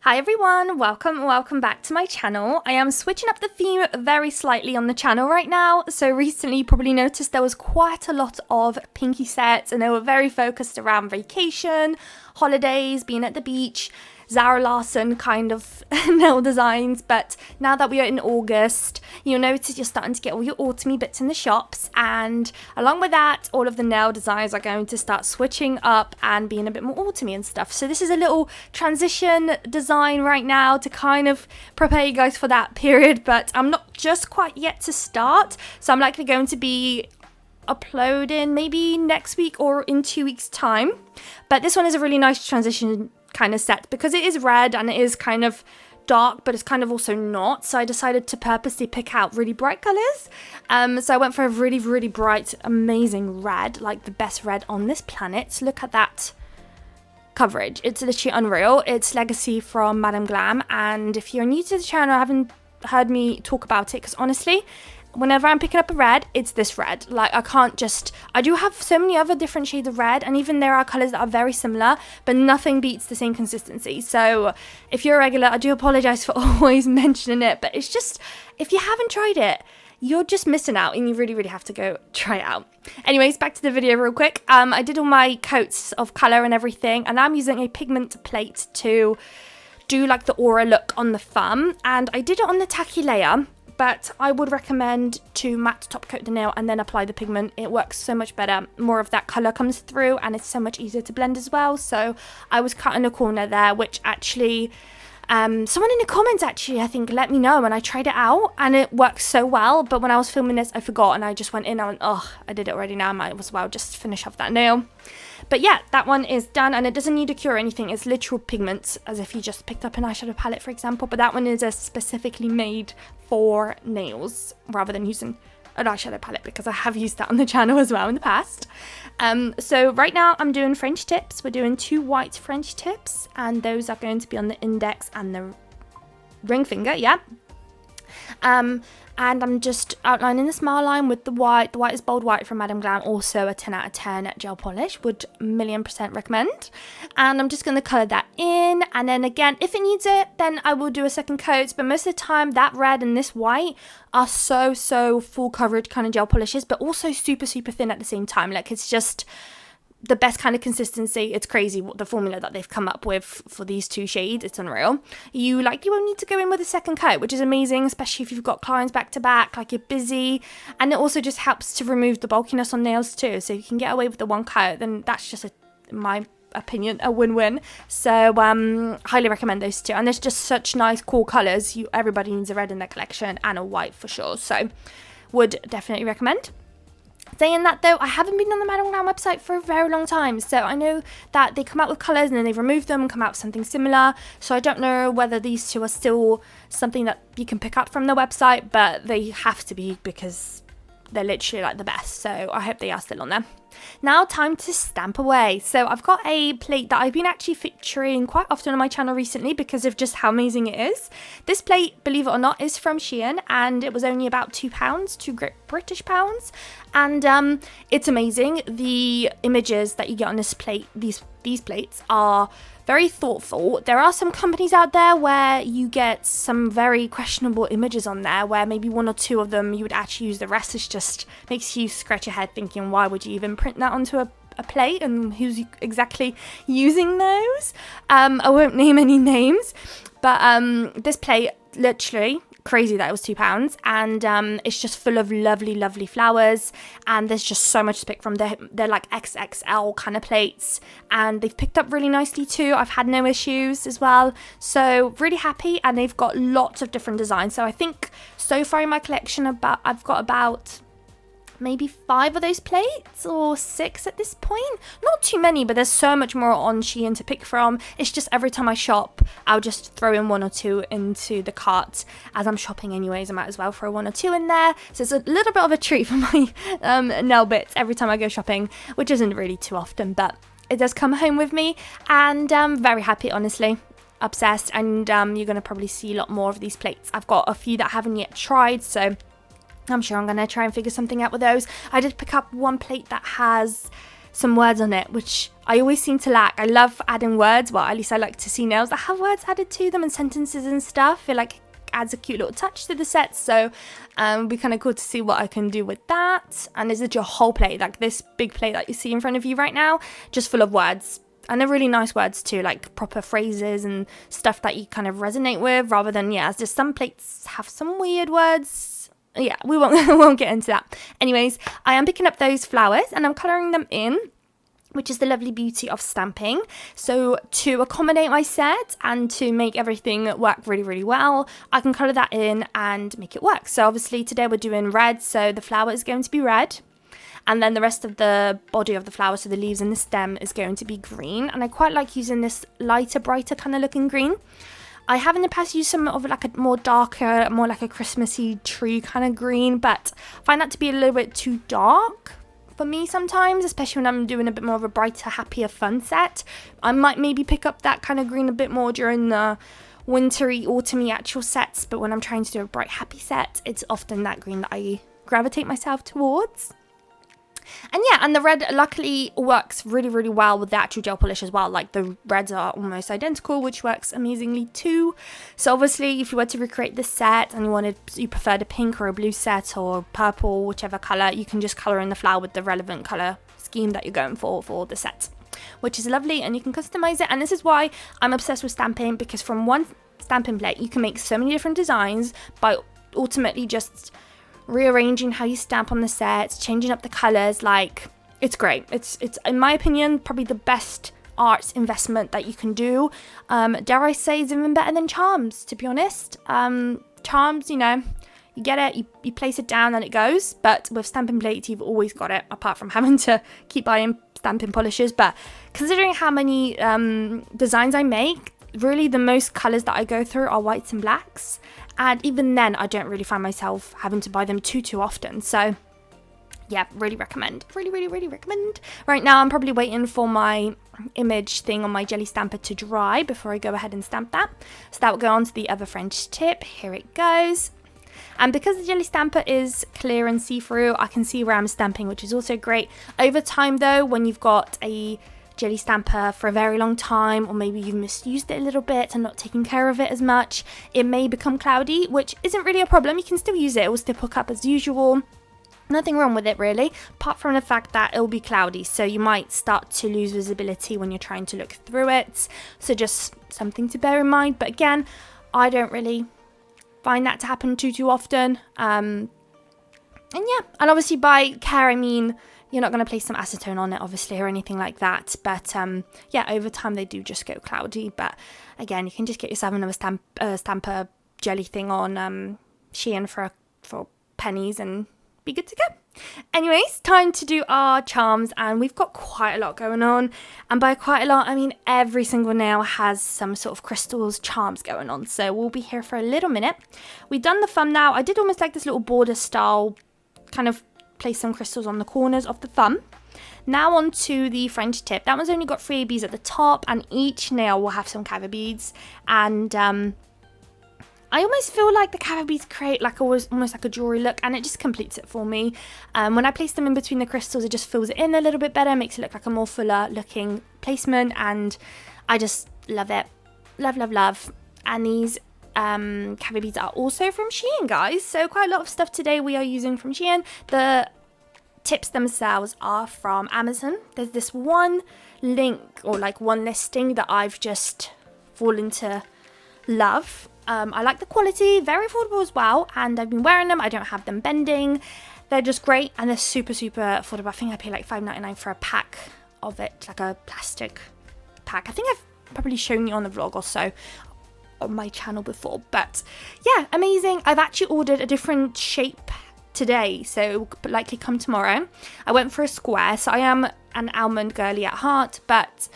Hi everyone, welcome back to my channel. I am switching up the theme very slightly on the channel right now. So recently you probably noticed there was quite a lot of pinky sets and they were very focused around vacation, holidays, being at the beach, Zara Larsson kind of nail designs. But now that we are in August, you'll notice you're starting to get all your autumny bits in the shops, and along with that, all of the nail designs are going to start switching up and being a bit more autumny and stuff. So this is a little transition design right now to kind of prepare you guys for that period, but I'm not just quite yet to start, so I'm likely going to be uploading maybe next week or in 2 weeks time. But this one is a really nice transition kind of set because it is red and it is kind of dark, but it's kind of also not. So I decided to purposely pick out really bright colors. So I went for a really bright, amazing red, like the best red on this planet. Look at that coverage. It's literally unreal. It's Legacy from Madame Glam. And if you're new to the channel, haven't heard me talk about it, because honestly, whenever I'm picking up a red, it's this red. Like, I do have so many other different shades of red, and even there are colors that are very similar, but nothing beats the same consistency. So if you're a regular, I do apologize for always mentioning it, but it's just, if you haven't tried it, you're just missing out, and you really have to go try it out. Anyways, back to the video real quick. I did all my coats of color and everything, and I'm using a pigment plate to do like the aura look on the thumb, and I did it on the tacky layer. But I would recommend to matte top coat the nail and then apply the pigment. It works so much better. More of that colour comes through and it's so much easier to blend as well. So I was cutting a corner there, which actually, someone in the comments actually, I think, let me know, and I tried it out and it works so well. But when I was filming this, I forgot and I just went in and I went, oh, I did it already now. I might as well just finish off that nail. But yeah, that one is done, and it doesn't need a cure or anything. It's literal pigments, as if you just picked up an eyeshadow palette, for example. But that one is specifically made for nails rather than using an eyeshadow palette, because I have used that on the channel as well in the past. So right now I'm doing French tips. We're doing 2 white French tips, and those are going to be on the index and the ring finger, yeah. And I'm just outlining the smile line with the white. The white is Bold White from Madame Glam, also a 10 out of 10 gel polish. Would 1,000,000% recommend. And I'm just going to colour that in. And then again, if it needs it, then I will do a second coat. But most of the time, that red and this white are so full coverage kind of gel polishes, but also super thin at the same time. Like, it's just the best kind of consistency. It's crazy what the formula that they've come up with for these 2 shades. It's unreal. You likely won't need to go in with a second coat, which is amazing, especially if you've got clients back to back, like you're busy. And it also just helps to remove the bulkiness on nails too. So you can get away with the 1 coat, then that's just, in my opinion, a win-win. So highly recommend those 2. And there's just such nice cool colors. Everybody needs a red in their collection and a white for sure. So would definitely recommend. Saying that though, I haven't been on the Madame Glam website for a very long time, so I know that they come out with colours and then they remove them and come out with something similar. So I don't know whether these 2 are still something that you can pick up from the website, but they have to be because they're literally like the best. So I hope they are still on there. Now time to stamp away. So I've got a plate that I've been actually featuring quite often on my channel recently because of just how amazing it is. This plate, believe it or not, is from Shein, and it was only about £2, £2 British pounds. And it's amazing. The images that you get on this plate, these plates are very thoughtful. There are some companies out there where you get some very questionable images on there, where maybe 1 or 2 of them you would actually use, the rest is just makes you scratch your head thinking, why would you even print that onto a plate, and who's exactly using those? I won't name any names, but this plate, literally crazy that it was £2, and it's just full of lovely flowers, and there's just so much to pick from. They're like XXL kind of plates, and they've picked up really nicely too. I've had no issues as well, so really happy. And they've got lots of different designs. So I think so far in my collection I've got about maybe 5 of those plates, or 6 at this point. Not too many, but there's so much more on Shein to pick from. It's just every time I shop, I'll just throw in 1 or 2 into the cart. As I'm shopping anyways, I might as well throw 1 or 2 in there. So it's a little bit of a treat for my nail bits every time I go shopping, which isn't really too often, but it does come home with me, and I'm very happy, honestly. Obsessed. And you're going to probably see a lot more of these plates. I've got a few that I haven't yet tried, so I'm sure I'm going to try and figure something out with those. I did pick up one plate that has some words on it, which I always seem to lack. I love adding words. Well, at least I like to see nails that have words added to them and sentences and stuff. I feel like it adds a cute little touch to the set. So it'd be kind of cool to see what I can do with that. And this is your whole plate, like this big plate that you see in front of you right now, just full of words. And they're really nice words too, like proper phrases and stuff that you kind of resonate with, rather than, yeah, just some plates have some weird words. Yeah, we won't get into that. Anyways, I am picking up those flowers and I'm colouring them in, which is the lovely beauty of stamping. So to accommodate my set and to make everything work really, really well, I can colour that in and make it work. So obviously today we're doing red, so the flower is going to be red. And then the rest of the body of the flower, so the leaves and the stem, is going to be green. And I quite like using this lighter, brighter kind of looking green. I have in the past used some of like a more darker, more like a Christmassy tree kind of green, but I find that to be a little bit too dark for me sometimes, especially when I'm doing a bit more of a brighter, happier, fun set. I might maybe pick up that kind of green a bit more during the wintry, autumny actual sets, but when I'm trying to do a bright, happy set, it's often that green that I gravitate myself towards. And yeah, and the red luckily works really, really well with the actual gel polish as well. Like the reds are almost identical, which works amazingly too. So obviously, if you were to recreate this set and you preferred a pink or a blue set or purple, whichever color, you can just color in the flower with the relevant color scheme that you're going for the set, which is lovely, and you can customize it. And this is why I'm obsessed with stamping, because from one stamping plate, you can make so many different designs by ultimately just rearranging how you stamp on the set, changing up the colors. Like, it's great. It's in my opinion probably the best art investment that you can do. Dare I say, is even better than charms, to be honest. Charms, you know, you get it, you place it down and it goes, but with stamping plates you've always got it, apart from having to keep buying stamping polishes. But considering how many designs I make, really the most colors that I go through are whites and blacks. And even then, I don't really find myself having to buy them too often. So yeah, really recommend. Really recommend. Right now, I'm probably waiting for my image thing on my jelly stamper to dry before I go ahead and stamp that. So that will go on to the other French tip. Here it goes. And because the jelly stamper is clear and see-through, I can see where I'm stamping, which is also great. Over time though, when you've got a jelly stamper for a very long time, or maybe you've misused it a little bit and not taken care of it as much, it may become cloudy, which isn't really a problem. You can still use it, it will still hook up as usual. Nothing wrong with it really, apart from the fact that it'll be cloudy, so you might start to lose visibility when you're trying to look through it. So just something to bear in mind. But again, I don't really find that to happen too often. And yeah, and obviously by care I mean you're not going to place some acetone on it, obviously, or anything like that. But yeah, over time they do just go cloudy. But again, you can just get yourself another stamper jelly thing on Shein for pennies and be good to go. Anyways, time to do our charms, and we've got quite a lot going on. And by quite a lot, I mean every single nail has some sort of crystals charms going on. So we'll be here for a little minute. We've done the thumb now. I did almost like this little border style, kind of place some crystals on the corners of the thumb. Now on to the French tip. That one's only got 3 beads at the top, and each nail will have some caviar beads. And I almost feel like the caviar beads create like almost like a jewelry look, and it just completes it for me. When I place them in between the crystals, it just fills it in a little bit better, makes it look like a more fuller looking placement, and I just love it. Love. And these caviar beads are also from Shein, guys, so quite a lot of stuff today we are using from Shein. The tips themselves are from Amazon. There's this one link, or like one listing, that I've just fallen to love. I like the quality, very affordable as well, and I've been wearing them. I don't have them bending. They're just great, and they're super affordable. I think I pay like $5.99 for a pack of it, like a plastic pack. I think I've probably shown you on the vlog or so on my channel before, but yeah, amazing. I've actually ordered a different shape today, so it will likely come tomorrow. I went for a square, so I am an almond girly at heart, but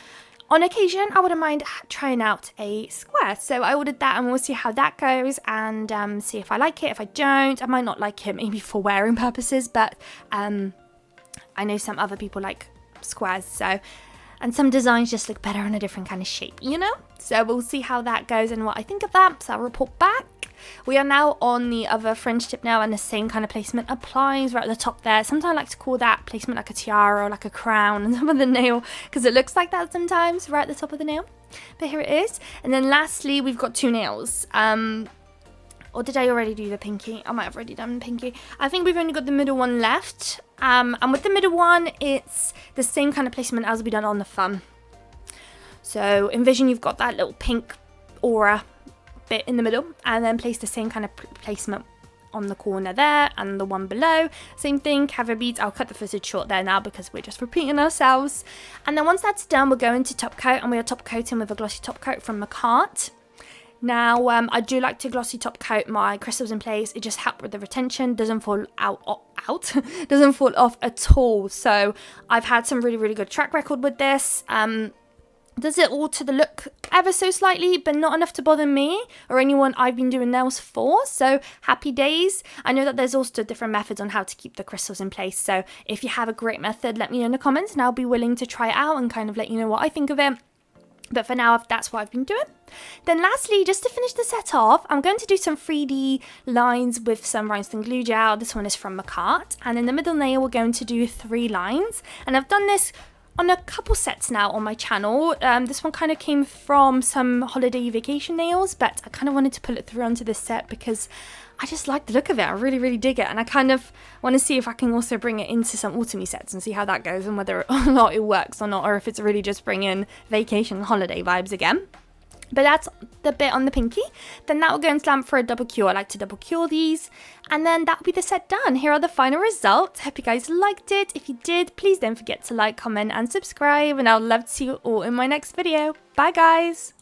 on occasion I wouldn't mind trying out a square. So I ordered that, and we'll see how that goes, and see if I like it. If I don't, I might not like it, maybe for wearing purposes, but I know some other people like squares, so, and some designs just look better in a different kind of shape, you know? So we'll see how that goes and what I think of that, so I'll report back. We are now on the other fringe tip now, and the same kind of placement applies right at the top there. Sometimes I like to call that placement like a tiara or like a crown on top of the nail, because it looks like that sometimes right at the top of the nail. But here it is. And then lastly, we've got 2 nails. Or did I already do the pinky? I might have already done the pinky. I think we've only got the middle one left. And with the middle one, it's the same kind of placement as we done on the thumb. So envision you've got that little pink aura bit in the middle, and then place the same kind of placement on the corner there and the one below. Same thing, caviar beads. I'll cut the footage short there now because we're just repeating ourselves. And then once that's done, we're going to top coat, and we are top coating with a glossy top coat from McCart. Now, I do like to glossy top coat my crystals in place. It just helps with the retention, doesn't fall doesn't fall off at all. So I've had some really good track record with this. Does it alter the look ever so slightly, but not enough to bother me or anyone I've been doing nails for. So happy days. I know that there's also different methods on how to keep the crystals in place. So if you have a great method, let me know in the comments, and I'll be willing to try it out and kind of let you know what I think of it. But for now, that's what I've been doing. Then lastly, just to finish the set off, I'm going to do some 3D lines with some rhinestone glue gel. This one is from McCart. And in the middle nail, we're going to do 3 lines. And I've done this on a couple sets now on my channel. This one kind of came from some holiday vacation nails, but I kind of wanted to pull it through onto this set because I just like the look of it. I really dig it, and I kind of want to see if I can also bring it into some autumny sets and see how that goes, and whether or not it works or not, or if it's really just bringing vacation holiday vibes again. But that's the bit on the pinky. Then that will go into lamp for a double cure. I like to double cure these, and then that will be the set done. Here are the final results. Hope you guys liked it. If you did, please don't forget to like, comment and subscribe, and I'd love to see you all in my next video. Bye guys.